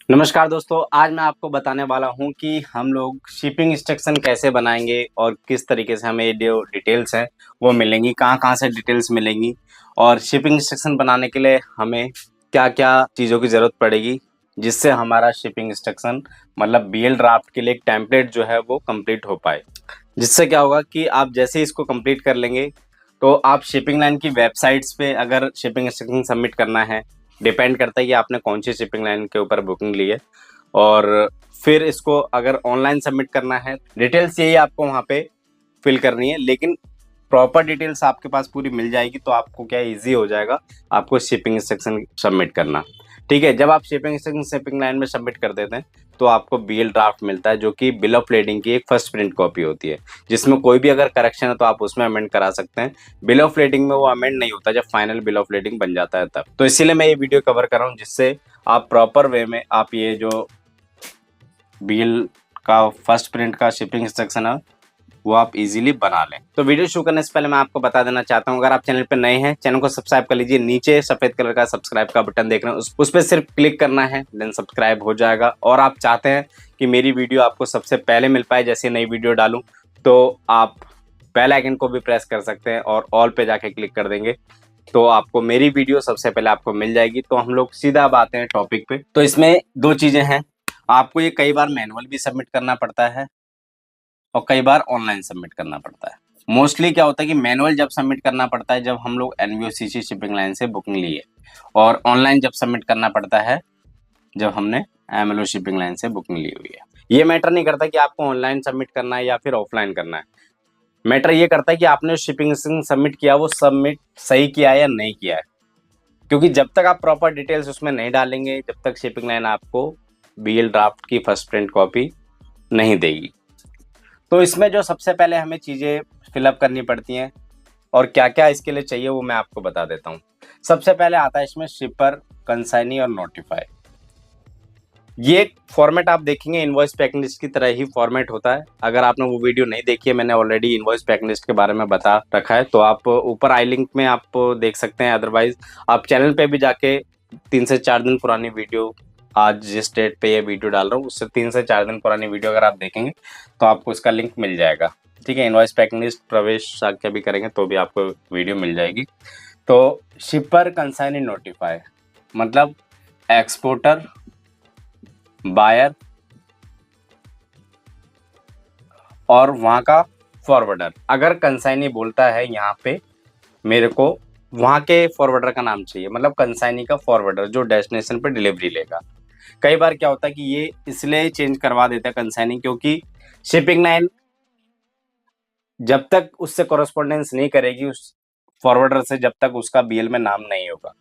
नमस्कार दोस्तों, आज मैं आपको बताने वाला हूं कि हम लोग शिपिंग इंस्ट्रक्शन कैसे बनाएंगे और किस तरीके से हमें ये जो डिटेल्स हैं वो मिलेंगी, कहां-कहां से डिटेल्स मिलेंगी और शिपिंग इंस्ट्रक्शन बनाने के लिए हमें क्या-क्या चीज़ों की ज़रूरत पड़ेगी, जिससे हमारा शिपिंग इंस्ट्रक्शन मतलब बीएल ड्राफ्ट के लिए एक टेम्पलेट जो है वो कंप्लीट हो पाए। जिससे क्या होगा कि आप जैसे ही इसको कंप्लीट कर लेंगे, तो आप शिपिंग लाइन की वेबसाइट्स पे अगर शिपिंग इंस्ट्रक्शन सबमिट करना है, डिपेंड करता है कि आपने कौन सी शिपिंग लाइन के ऊपर बुकिंग ली है और फिर इसको अगर ऑनलाइन सबमिट करना है, डिटेल्स यही आपको वहाँ पे फिल करनी है, लेकिन प्रॉपर डिटेल्स आपके पास पूरी मिल जाएगी तो आपको क्या ईज़ी हो जाएगा आपको शिपिंग इंस्ट्रक्शन सबमिट करना। ठीक है, जब आप शिपिंग इंस्ट्रक्शन शिपिंग लाइन में सबमिट कर देते हैं, तो आपको बीएल ड्राफ्ट मिलता है जो कि बिल ऑफ लेडिंग की एक फर्स्ट प्रिंट कॉपी होती है, जिसमें कोई भी अगर करेक्शन है तो आप उसमें अमेंड करा सकते हैं। बिल ऑफ लेडिंग में वो अमेंड नहीं होता जब फाइनल बिल ऑफ लेडिंग बन जाता है तब। तो इसीलिए मैं ये वीडियो कवर कर रहा हूँ जिससे आप प्रॉपर वे में आप ये जो बीएल का फर्स्ट प्रिंट का शिपिंग इंस्ट्रक्शन है वो आप इजीली बना लें। तो वीडियो शुरू करने से पहले मैं आपको बता देना चाहता हूँ, अगर आप चैनल पे नए हैं, चैनल को सब्सक्राइब कर लीजिए। नीचे सफेद कलर का सब्सक्राइब का बटन देख रहे हैं, उस पर सिर्फ क्लिक करना है, देन सब्सक्राइब हो जाएगा। और आप चाहते हैं कि मेरी वीडियो आपको सबसे पहले मिल पाए जैसे नई वीडियो डालूं, तो आप बेल आइकन को भी प्रेस कर सकते हैं और ऑल पे जाके क्लिक कर देंगे, तो आपको मेरी वीडियो सबसे पहले आपको मिल जाएगी। तो हम लोग सीधा अब आते हैं टॉपिक पे। तो इसमें दो चीजें हैं, आपको ये कई बार मैनुअल भी सबमिट करना पड़ता है और कई बार ऑनलाइन सबमिट करना पड़ता है। मोस्टली क्या होता है कि मैनुअल जब सबमिट करना पड़ता है जब हम लोग एनवीओसीसी शिपिंग लाइन से बुकिंग ली है, और ऑनलाइन जब सबमिट करना पड़ता है जब हमने एमएलओ शिपिंग लाइन से बुकिंग ली हुई है। ये मैटर नहीं करता कि आपको ऑनलाइन सबमिट करना है या फिर ऑफलाइन करना है, मैटर ये करता है कि आपने शिपिंग सबमिट किया वो सबमिट सही किया है या नहीं किया है। क्योंकि जब तक आप प्रॉपर डिटेल्स उसमें नहीं डालेंगे, जब तक शिपिंग लाइन आपको बीएल ड्राफ्ट की फर्स्ट प्रिंट कॉपी नहीं देगी। तो इसमें जो सबसे पहले हमें चीज़ें फिलअप करनी पड़ती हैं और क्या-क्या इसके लिए चाहिए वो मैं आपको बता देता हूँ। सबसे पहले आता है इसमें शिपर, कंसाइनी और नोटिफाई। ये फॉर्मेट आप देखेंगे इनवॉइस पैकिंग लिस्ट की तरह ही फॉर्मेट होता है। अगर आपने वो वीडियो नहीं देखी है, मैंने ऑलरेडी इनवॉइस पैकिंग लिस्ट के बारे में बता रखा है, तो आप ऊपर आई लिंक में आप देख सकते हैं। अदरवाइज आप चैनल पे भी जाके 3 से 4 दिन पुरानी वीडियो, आज जिस डेट पे ये वीडियो डाल रहा हूँ उससे 3 से 4 दिन पुरानी वीडियो अगर आप देखेंगे तो आपको इसका लिंक मिल जाएगा। ठीक है, इनवॉइस पैकिंग लिस्ट प्रवेश साक्ष्य भी करेंगे तो भी आपको वीडियो मिल जाएगी। तो शिपर, कंसाइनी, नोटिफाई मतलब एक्सपोर्टर, बायर और वहाँ का फॉरवर्डर। अगर कंसाइनी बोलता है यहाँ पे मेरे को वहाँ के फॉरवर्डर का नाम चाहिए, मतलब कंसाइनी का फॉरवर्डर जो डेस्टिनेशन पे डिलीवरी लेगा। कई बार क्या होता है कि ये इसलिए चेंज करवा देता है कंसाइनी, क्योंकि शिपिंग लाइन जब तक उससे कॉरेस्पॉन्डेंस नहीं करेगी उस फॉरवर्डर से, जब तक उसका बीएल में नाम नहीं होगा।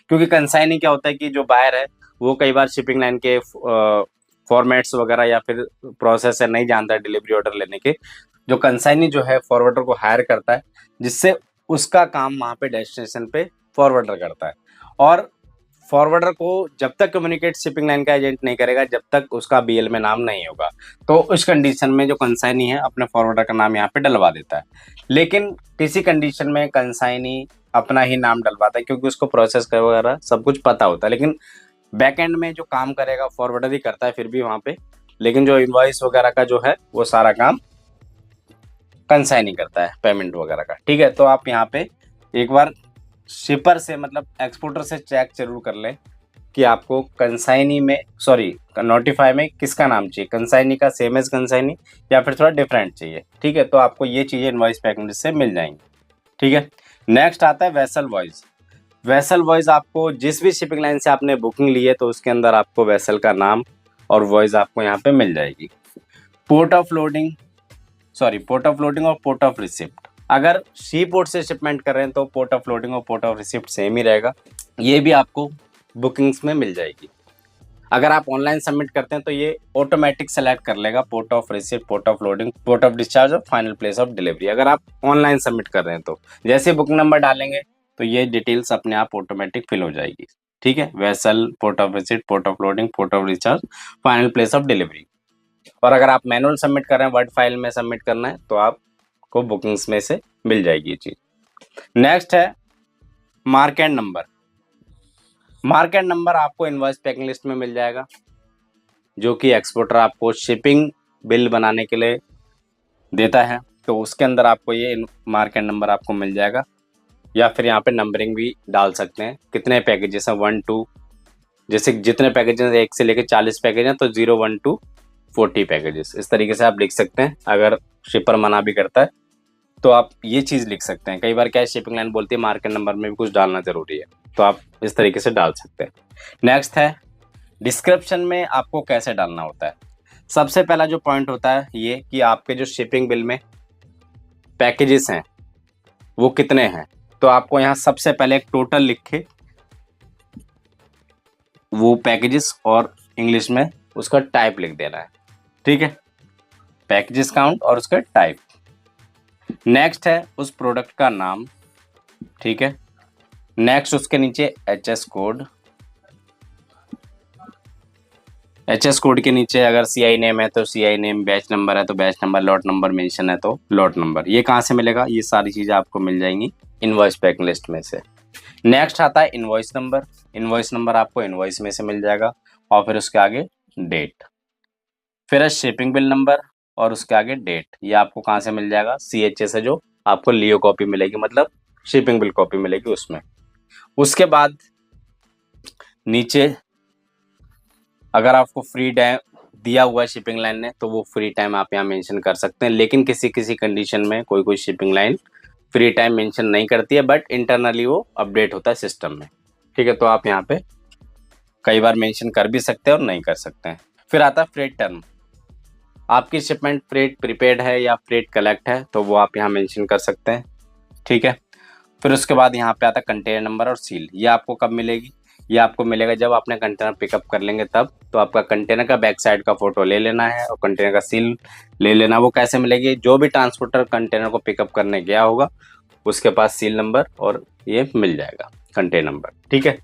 क्योंकि कंसाइनी क्या होता है कि जो बायर है वो कई बार शिपिंग लाइन के फॉर्मेट्स वगैरह या फिर प्रोसेस है नहीं जानता है डिलीवरी ऑर्डर लेने के। जो कंसाइनी जो है फॉरवर्डर को हायर करता है, जिससे उसका काम वहाँ पे डेस्टिनेशन पे फॉरवर्डर करता है। और फॉरवर्डर को जब तक कम्युनिकेट शिपिंग लाइन का एजेंट नहीं करेगा जब तक उसका बीएल में नाम नहीं होगा, तो उस कंडीशन में जो कंसाइनी है अपने फॉरवर्डर का नाम यहाँ पे डलवा देता है। लेकिन किसी कंडीशन में कंसाइनी अपना ही नाम डलवाता है क्योंकि उसको प्रोसेस वगैरह सब कुछ पता होता है, लेकिन बैक एंड में जो काम करेगा फॉरवर्डर ही करता है फिर भी वहाँ पे। लेकिन जो इनवॉइस वगैरह का जो है वो सारा काम कंसाइनी करता है, पेमेंट वगैरह का। ठीक है, तो आप यहाँ पे एक बार शिपर से मतलब एक्सपोर्टर से चेक जरूर कर लें कि आपको कंसाइनी में नोटिफाई में किसका नाम चाहिए, कंसाइनी का सेम एज कंसाइनी या फिर थोड़ा डिफरेंट चाहिए। ठीक है, तो आपको ये चीज़ें इनवॉइस पैकिंग से मिल जाएंगी। ठीक है, नेक्स्ट आता है वेसल वॉइस। वेसल वॉइस आपको जिस भी शिपिंग लाइन से आपने बुकिंग ली है तो उसके अंदर आपको वेसल का नाम और वॉइस आपको यहाँ पे मिल जाएगी। पोर्ट ऑफ लोडिंग और पोर्ट ऑफ रिसिप्ट। अगर सी पोर्ट से शिपमेंट कर रहे हैं तो पोर्ट ऑफ लोडिंग और पोर्ट ऑफ रिसिप्ट सेम ही रहेगा, ये भी आपको बुकिंग्स में मिल जाएगी। अगर आप ऑनलाइन सबमिट करते हैं तो ये ऑटोमेटिक सेलेक्ट कर लेगा port of receipt, port of loading, port of discharge और फाइनल प्लेस ऑफ डिलीवरी। अगर आप ऑनलाइन सबमिट कर रहे हैं तो जैसे बुकिंग नंबर डालेंगे तो ये डिटेल्स अपने आप ऑटोमेटिक फिल हो जाएगी। ठीक है, vessel, port of visit, port of loading, port of discharge, final place of delivery. और अगर आप मैनुअल सबमिट कर रहे हैं, वर्ड फाइल में सबमिट करना है, तो आपको बुकिंग्स में से मिल जाएगी ये चीज। नेक्स्ट है mark and number. Mark and number आपको इनवॉइस पैकिंग लिस्ट में मिल जाएगा। जो कि एक्सपोर्टर आपको शिपिंग बिल बनाने के लिए देता है। तो उसके अंदर आपको ये मार्केट नंबर आपको मिल जाएगा, या फिर यहाँ पे नंबरिंग भी डाल सकते हैं। कितने पैकेजेस हैं 1 2, जैसे जितने पैकेजेस 1 से लेकर 40 पैकेज हैं तो 0 1 2 40 पैकेजेस, इस तरीके से आप लिख सकते हैं। अगर शिपर मना भी करता है तो आप ये चीज़ लिख सकते हैं। कई बार क्या शिपिंग लाइन बोलती है मार्केट नंबर में भी कुछ डालना जरूरी है, तो आप इस तरीके से डाल सकते हैं। नेक्स्ट है डिस्क्रिप्शन में आपको कैसे डालना होता है। सबसे पहला जो पॉइंट होता है ये कि आपके जो शिपिंग बिल में पैकेजेस हैं वो कितने हैं। तो आपको यहाँ सबसे पहले एक टोटल लिख के वो पैकेजेस और इंग्लिश में उसका टाइप लिख देना है, ठीक है, पैकेजेस काउंट और उसका टाइप। नेक्स्ट है उस प्रोडक्ट का नाम, ठीक है। नेक्स्ट उसके नीचे एचएस कोड, एचएस कोड के नीचे अगर सीआई नेम है तो सीआई नेम, बैच नंबर है तो batch number, lot number mention है तो लॉट नंबर। ये कहाँ से मिलेगा, ये सारी चीज़ें आपको मिल जाएंगी इनवॉइस पैक लिस्ट में से। नेक्स्ट आता है इनवॉइस नंबर, इनवॉइस नंबर आपको इनवॉइस में से मिल जाएगा और फिर उसके आगे डेट। फिर है शिपिंग बिल नंबर और उसके आगे डेट, ये आपको कहाँ से मिल जाएगा, सीएचए से जो आपको लियो कॉपी मिलेगी, मतलब शिपिंग बिल कॉपी मिलेगी उसमें। उसके बाद नीचे अगर आपको फ्री टाइम दिया हुआ है शिपिंग लाइन ने तो वो फ्री टाइम आप यहाँ मेंशन कर सकते हैं, लेकिन किसी किसी कंडीशन में कोई कोई shipping line free time mention नहीं करती है, बट इंटरनली वो अपडेट होता है सिस्टम में, ठीक है। तो आप यहाँ पे कई बार मेंशन कर भी सकते हैं और नहीं कर सकते हैं। फिर आता है फ्रेट टर्म, आपकी शिपमेंट फ्रेट प्रीपेड है या फ्रेट कलेक्ट है तो वो आप यहाँ मेंशन कर सकते हैं, ठीक है। फिर उसके बाद यहाँ पे आता है कंटेनर नंबर और सील, ये आपको कब मिलेगी, ये आपको मिलेगा जब आपने कंटेनर पिकअप कर लेंगे तब। तो आपका कंटेनर का बैक साइड का फोटो ले लेना है और कंटेनर का सील ले लेना। वो कैसे मिलेगी, जो भी ट्रांसपोर्टर कंटेनर को पिकअप करने गया होगा उसके पास सील नंबर और ये मिल जाएगा कंटेनर नंबर, ठीक है।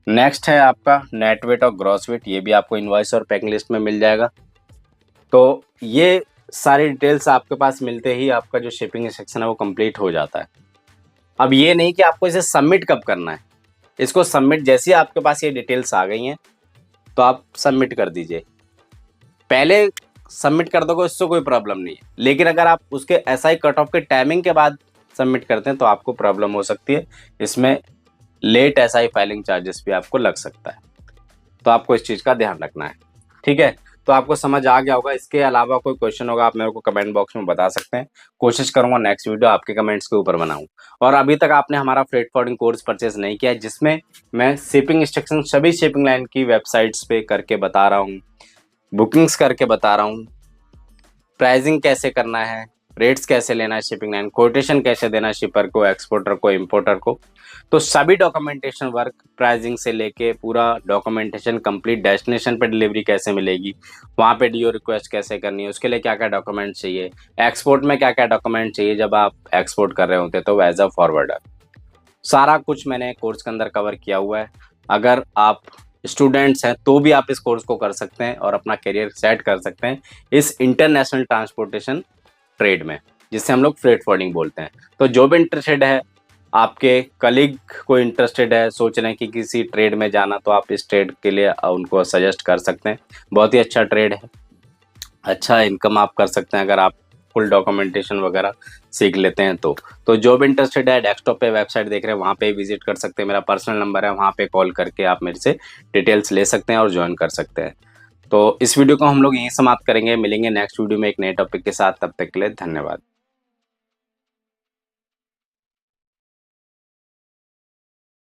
नेक्स्ट है आपका नेट वेट और ग्रॉस वेट, ये भी आपको इनवॉइस और पैकिंग लिस्ट में मिल जाएगा। तो ये सारी डिटेल्स आपके पास मिलते ही आपका जो शिपिंग सेक्शन है वो कंप्लीट हो जाता है। अब ये नहीं कि आपको इसे सबमिट कब करना है, इसको सबमिट जैसे ही आपके पास ये डिटेल्स आ गई हैं तो आप सबमिट कर दीजिए। पहले सबमिट कर दोगे उससे कोई प्रॉब्लम नहीं है, लेकिन अगर आप उसके एसआई कट ऑफ के टाइमिंग के बाद सबमिट करते हैं तो आपको प्रॉब्लम हो सकती है। इसमें लेट एसआई फाइलिंग चार्जेस भी आपको लग सकता है, तो आपको इस चीज़ का ध्यान रखना है, ठीक है। तो आपको समझ आ गया होगा। इसके अलावा कोई क्वेश्चन होगा आप मेरे को कमेंट बॉक्स में बता सकते हैं, कोशिश करूंगा नेक्स्ट वीडियो आपके कमेंट्स के ऊपर बनाऊं। और अभी तक आपने हमारा फ्रेट फॉरवर्डिंग कोर्स परचेज नहीं किया है, जिसमें मैं शिपिंग इंस्ट्रक्शन सभी शिपिंग लाइन की वेबसाइट्स पे करके बता रहा हूँ, बुकिंग्स करके बता रहा हूँ, प्राइसिंग कैसे करना है, रेट्स कैसे लेना है शिपिंग लाइन, कोटेशन कैसे देना है शिपर को, एक्सपोर्टर को, इंपोर्टर को। तो सभी डॉक्यूमेंटेशन वर्क प्राइसिंग से लेके पूरा डॉक्यूमेंटेशन कंप्लीट, डेस्टिनेशन पे डिलीवरी कैसे मिलेगी, वहाँ पे डीओ रिक्वेस्ट कैसे करनी है, उसके लिए क्या क्या डॉक्यूमेंट चाहिए, एक्सपोर्ट में क्या क्या डॉक्यूमेंट चाहिए जब आप एक्सपोर्ट कर रहे होते तो एज अ फॉरवर्डर, सारा कुछ मैंने कोर्स के अंदर कवर किया हुआ है। अगर आप स्टूडेंट्स हैं तो भी आप इस कोर्स को कर सकते हैं और अपना करियर सेट कर सकते हैं इस इंटरनेशनल ट्रांसपोर्टेशन ट्रेड में, जिसे हम लोग फ्रेट फॉरवर्डिंग बोलते हैं। तो जो भी इंटरेस्टेड है, आपके कलीग को इंटरेस्टेड है, सोच रहे हैं कि किसी ट्रेड में जाना, तो आप इस ट्रेड के लिए उनको सजेस्ट कर सकते हैं। बहुत ही अच्छा ट्रेड है, अच्छा इनकम आप कर सकते हैं अगर आप फुल डॉक्यूमेंटेशन वगैरह सीख लेते हैं तो जो भी इंटरेस्टेड है डेस्कटॉप पे वेबसाइट देख रहे हैं वहाँ पे विजिट कर सकते हैं। मेरा पर्सनल नंबर है, वहाँ पे कॉल करके आप मेरे से डिटेल्स ले सकते हैं और ज्वाइन कर सकते हैं। तो इस वीडियो को हम लोग यहीं समाप्त करेंगे, मिलेंगे नेक्स्ट वीडियो में एक नए टॉपिक के साथ। तब तक के लिए धन्यवाद।